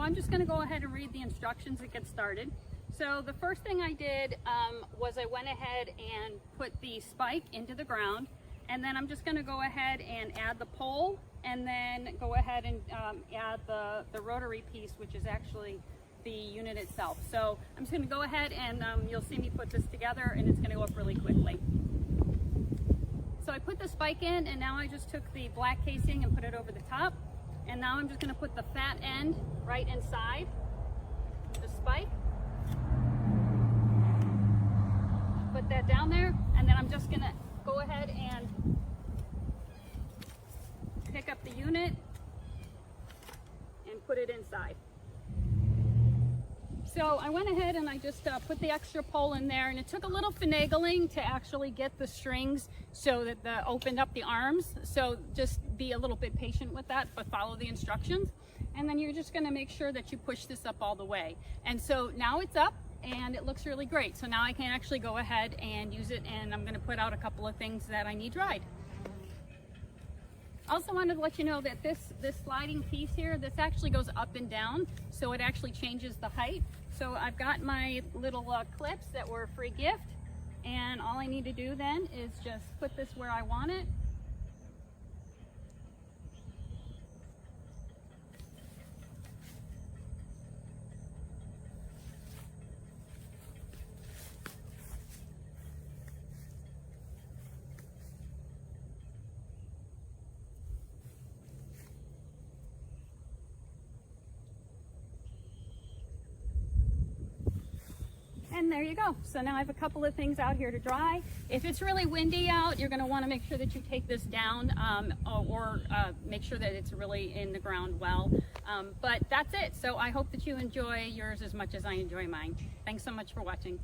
I'm just going to go ahead and read the instructions to get started. So the first thing I did was I went ahead and put the spike into the ground, and then I'm just going to go ahead and add the pole, and then go ahead and add the rotary piece, which is actually the unit itself. So I'm just going to go ahead and you'll see me put this together, and it's going to go up really quickly. So I put the spike in, and now I just took the black casing and put it over the top. And now I'm just going to put the fat end right inside the spike. Put that down there, and then I'm just going to go ahead and pick up the unit and put it inside. So I went ahead and I just put the extra pole in there, and it took a little finagling to actually get the strings so that opened up the arms. So just be a little bit patient with that, but follow the instructions. And then you're just going to make sure that you push this up all the way. And so now it's up and it looks really great. So now I can actually go ahead and use it, and I'm going to put out a couple of things that I need dried. Also wanted to let you know that this sliding piece here, this actually goes up and down, so it actually changes the height. So I've got my little clips that were a free gift, and all I need to do then is just put this where I want it. And there you go. So now I have a couple of things out here to dry. If it's really windy out, you're going to want to make sure that you take this down or make sure that it's really in the ground well. But that's it. So I hope that you enjoy yours as much as I enjoy mine. Thanks so much for watching.